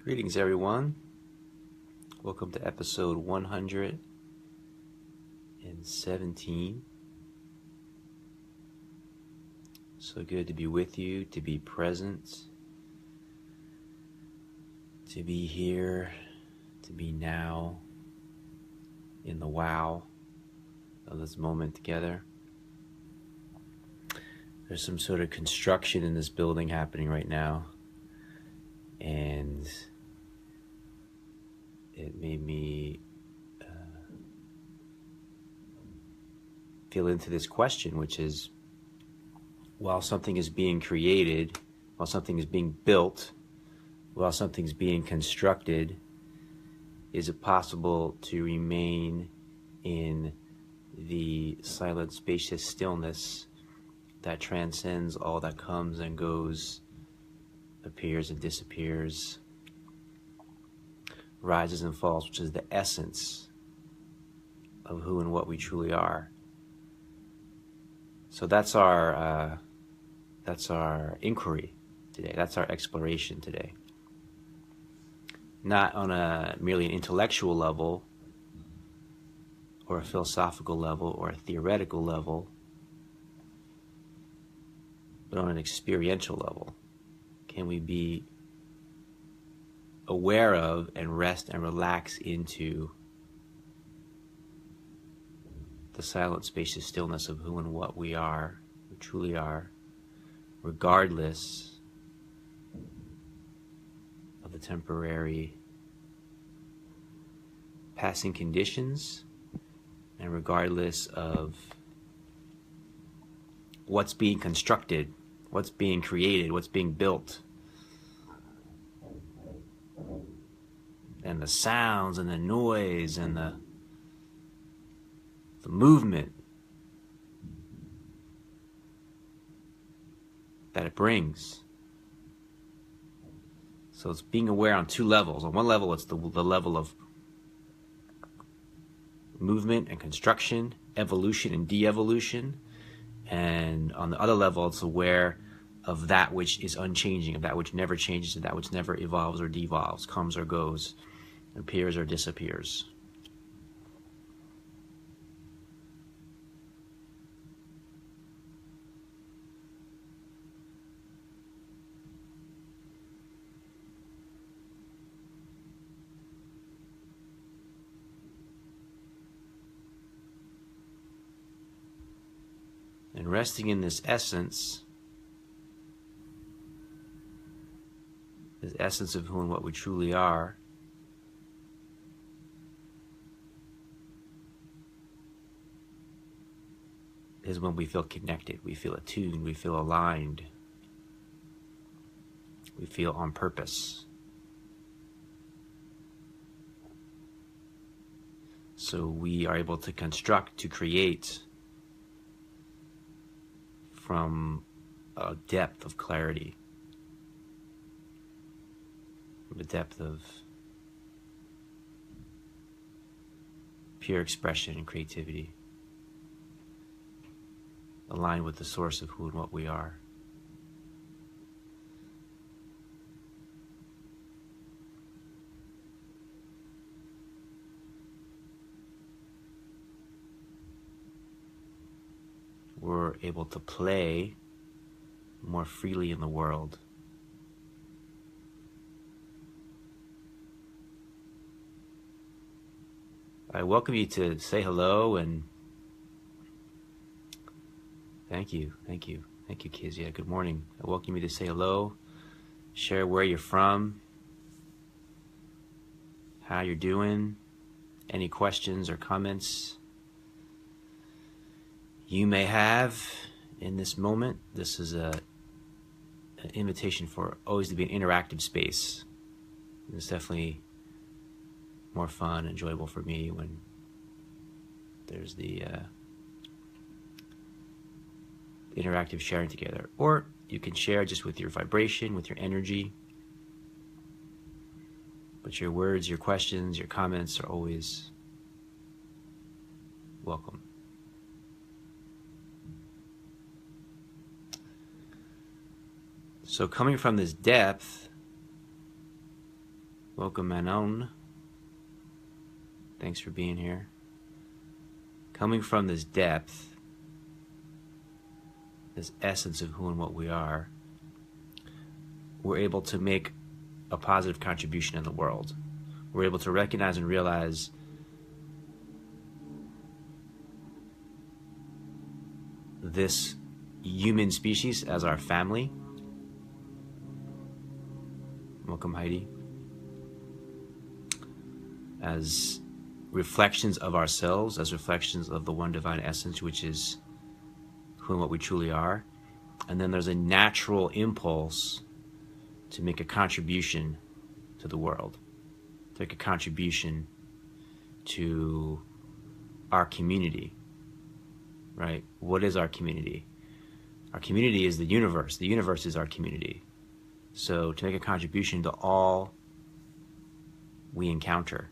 Greetings, everyone. Welcome to episode 117. So good to be with you, to be present, to be here, to be now in the wow of this moment together. There's some sort of construction in this building happening right now, and it made me feel into this question, which is, while something is being created, while something is being built, while something's being constructed, is it possible to remain in the silent, spacious stillness that transcends all that comes and goes, appears and disappears, rises and falls, which is the essence of who and what we truly are? So that's our inquiry today. That's our exploration today. Not on a merely an intellectual level, or a philosophical level, or a theoretical level, but on an experiential level. Can we be aware of and rest and relax into the silent, spacious stillness of who and what we are, we truly are, regardless of the temporary passing conditions, and regardless of what's being constructed, what's being created, what's being built, and the sounds and the noise and the movement that it brings. So it's being aware on two levels. On one level, it's the level of movement and construction, evolution and de-evolution. And on the other level, it's aware of that which is unchanging, of that which never changes, of that which never evolves or devolves, comes or goes, appears or disappears. And resting in this essence of who and what we truly are, is when we feel connected, we feel attuned, we feel aligned, we feel on purpose. So we are able to construct, to create from a depth of clarity, from a depth of pure expression and creativity, aligned with the source of who and what we are. We're able to play more freely in the world. I welcome you to say hello, and thank you, Kizia. Good morning. I welcome you to say hello, share where you're from, how you're doing, any questions or comments you may have in this moment. This is an invitation for always to be an interactive space. It's definitely more fun, enjoyable for me when there's the interactive sharing together. Or you can share just with your vibration, with your energy. But your words, your questions, your comments are always welcome. So coming from this depth, Welcome, Manon. Thanks for being here. Coming from this depth, this essence of who and what we are, we're able to make a positive contribution in the world. We're able to recognize and realize this human species as our family. Welcome, Heidi. As reflections of ourselves, as reflections of the one divine essence, which is who and what we truly are. And then there's a natural impulse to make a contribution to the world, to make a contribution to our community, right? What is our community? Our community is the universe. The universe is our community. So to make a contribution to all we encounter,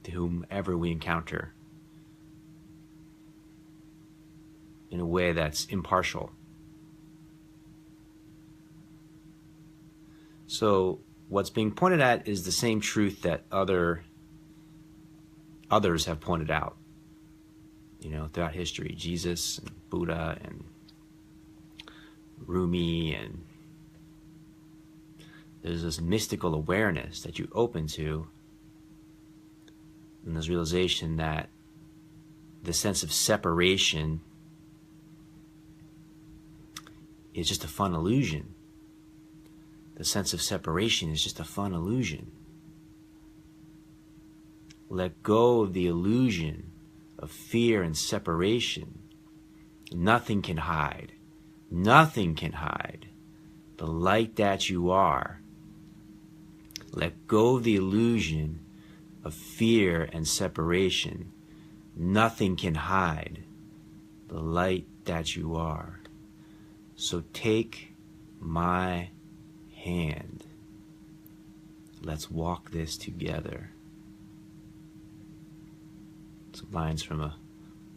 to whomever we encounter, in a way that's impartial. So what's being pointed at is the same truth that others have pointed out, throughout history. Jesus and Buddha and Rumi, and there's this mystical awareness that you open to, and this realization that the sense of separation is just a fun illusion. The sense of separation is just a fun illusion. Let go of the illusion of fear and separation. Nothing can hide. Nothing can hide the light that you are. Let go of the illusion of fear and separation. Nothing can hide the light that you are. So take my hand. Let's walk this together. Some lines from a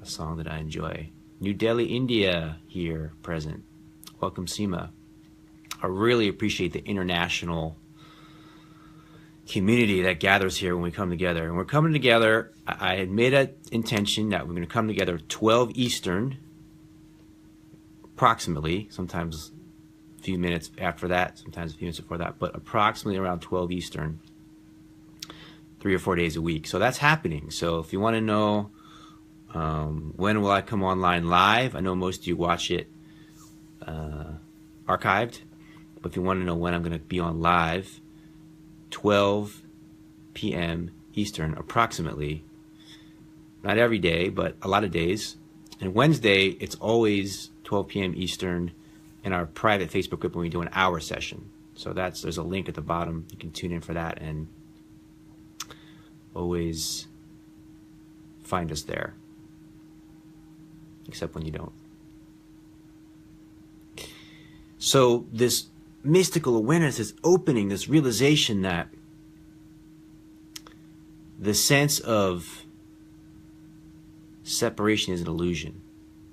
song that I enjoy. New Delhi, India, here present. Welcome, Seema. I really appreciate the international community that gathers here when we come together. And we're coming together, I had made an intention that we're going to come together 12 Eastern, approximately, sometimes a few minutes after that, sometimes a few minutes before that, but approximately around 12 Eastern, 3 or 4 days a week. So that's happening. So if you want to know when will I come online live, I know most of you watch it archived, but if you want to know when I'm going to be on live, 12 p.m. Eastern, approximately. Not every day, but a lot of days. And Wednesday, it's always 12 p.m. Eastern in our private Facebook group when we do an hour session. So there's a link at the bottom. You can tune in for that and always find us there. Except when you don't. So this mystical awareness is opening, this realization that the sense of separation is an illusion.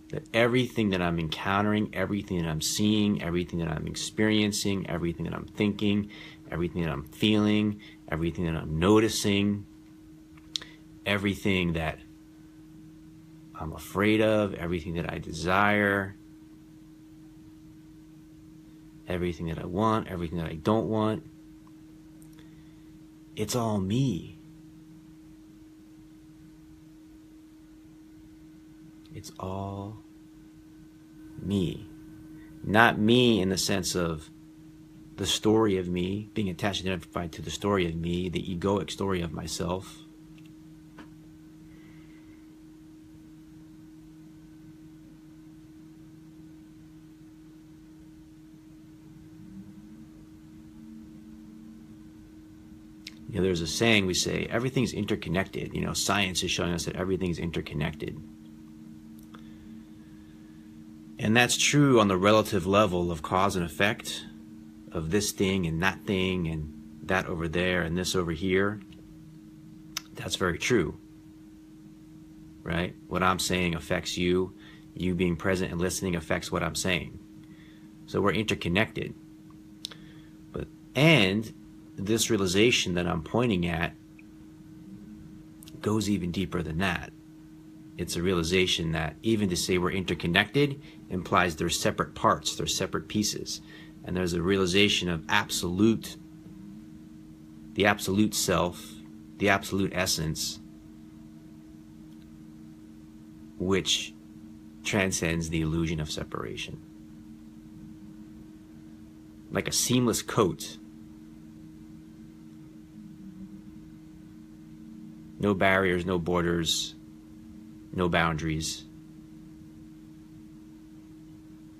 That everything that I'm encountering, everything that I'm seeing, everything that I'm experiencing, everything that I'm thinking, everything that I'm feeling, everything that I'm noticing, everything that I'm afraid of, everything that I desire, everything that I want, everything that I don't want, it's all me. It's all me. Not me in the sense of the story of me, being attached and identified to the story of me, the egoic story of myself. There's a saying we say, everything's interconnected. Science is showing us that everything's interconnected. And that's true on the relative level of cause and effect, of this thing and that over there and this over here. That's very true, right? What I'm saying affects you. You being present and listening affects what I'm saying. So we're interconnected. And this realization that I'm pointing at goes even deeper than that. It's a realization that even to say we're interconnected implies there's separate parts, there's separate pieces. And there's a realization of the absolute self, the absolute essence, which transcends the illusion of separation. Like a seamless coat. No barriers, no borders, no boundaries.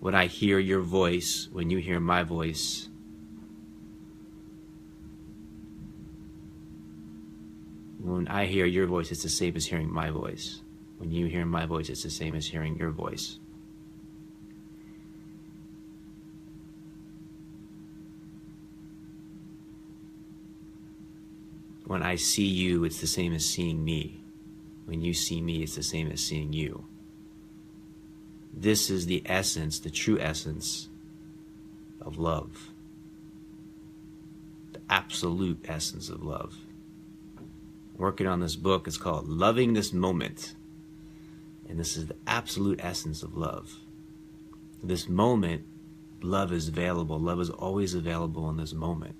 When I hear your voice, when you hear my voice, when I hear your voice, it's the same as hearing my voice. When you hear my voice, it's the same as hearing your voice. When I see you, it's the same as seeing me. When you see me, it's the same as seeing you. This is the essence, the true essence of love. The absolute essence of love. Working on this book, it's called Loving This Moment. And this is the absolute essence of love. This moment, love is available. Love is always available in this moment.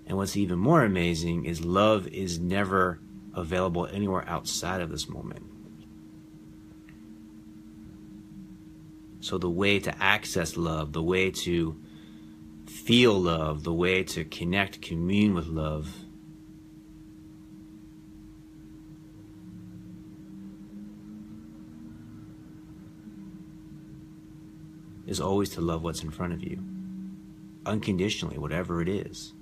And what's even more amazing is love is never available anywhere outside of this moment. So the way to access love, the way to feel love, the way to connect, commune with love, is always to love what's in front of you, unconditionally, whatever it is.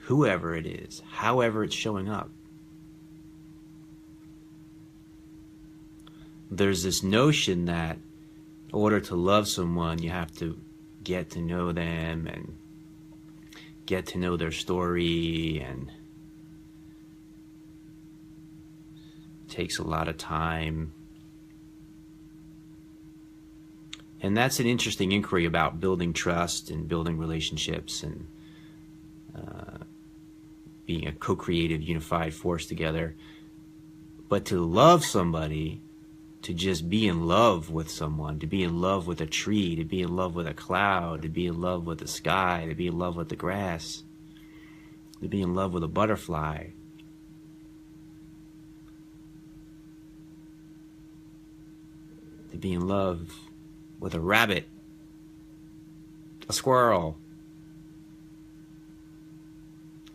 Whoever it is, however it's showing up. There's this notion that in order to love someone, you have to get to know them and get to know their story, and it takes a lot of time. And that's an interesting inquiry about building trust and building relationships and being a co-creative, unified force together. But to love somebody, to just be in love with someone, to be in love with a tree, to be in love with a cloud, to be in love with the sky, to be in love with the grass, to be in love with a butterfly, to be in love with a rabbit, a squirrel,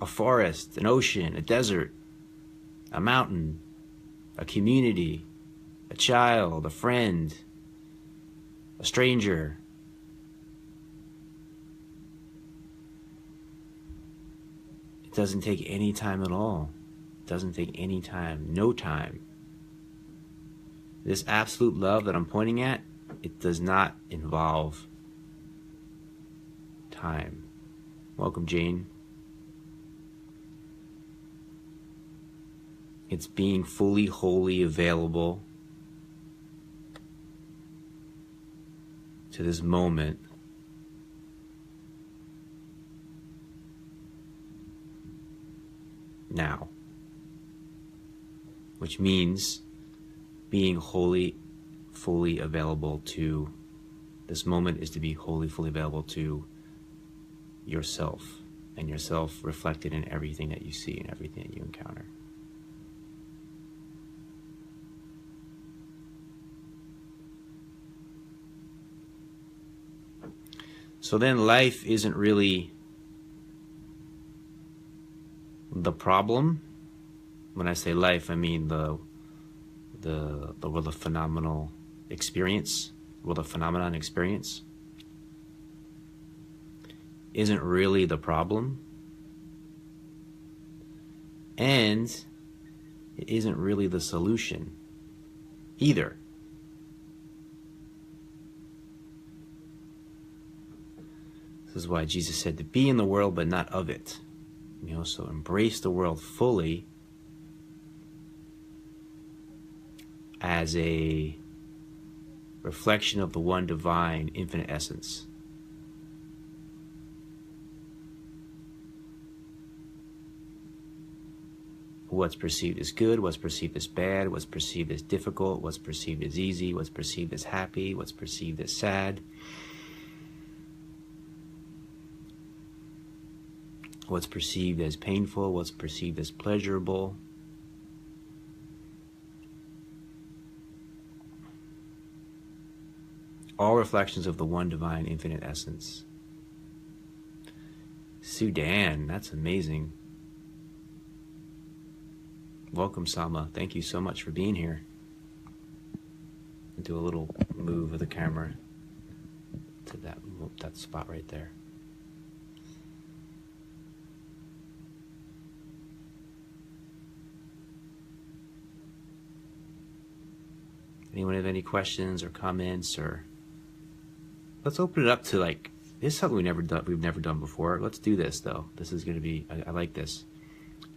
a forest, an ocean, a desert, a mountain, a community, a child, a friend, a stranger. It doesn't take any time at all. It doesn't take any time, no time. This absolute love that I'm pointing at, it does not involve time. Welcome, Jane. It's being fully, wholly available to this moment now, which means being wholly, fully available to this moment is to be wholly, fully available to yourself, and yourself reflected in everything that you see and everything that you encounter. So then life isn't really the problem. When I say life, I mean the world of phenomenal experience, world of phenomenon experience, isn't really the problem. And it isn't really the solution either. This is why Jesus said to be in the world but not of it. So embrace the world fully as a reflection of the one divine infinite essence. what's perceived as good, what's perceived as bad, what's perceived as difficult, what's perceived as easy, what's perceived as happy, what's perceived as sad, what's perceived as painful, what's perceived as pleasurable. All reflections of the one divine infinite essence. Sudan, that's amazing. Welcome, Sama. Thank you so much for being here. Do a little move of the camera to that spot right there. Anyone have any questions or comments? Or let's open it up to, like, this is something we've never done before. Let's do this though. This is going to be, I like this.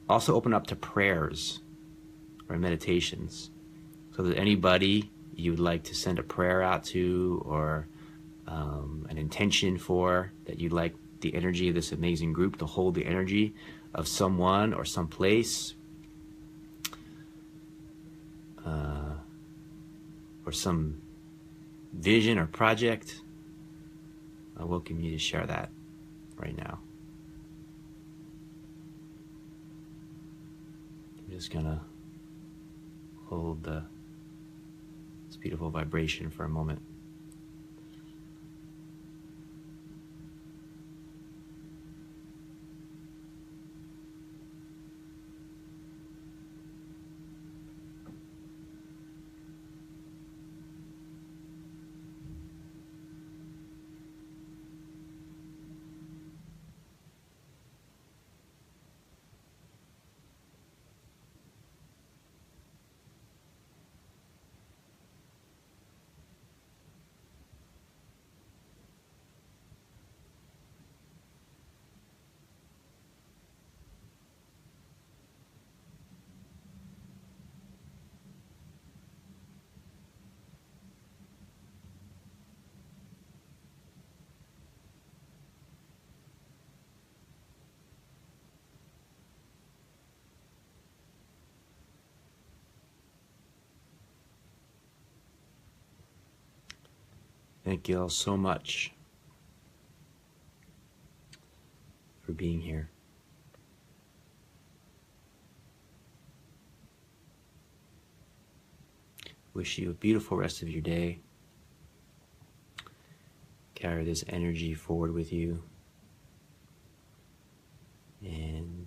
Also open up to prayers or meditations. So that anybody you would like to send a prayer out to, or an intention for, that you'd like the energy of this amazing group to hold the energy of someone or some place, or some vision or project, I welcome you to share that right now. I'm just gonna hold this beautiful vibration for a moment. Thank you all so much for being here. Wish you a beautiful rest of your day. Carry this energy forward with you. And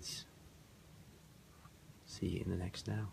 see you in the next now.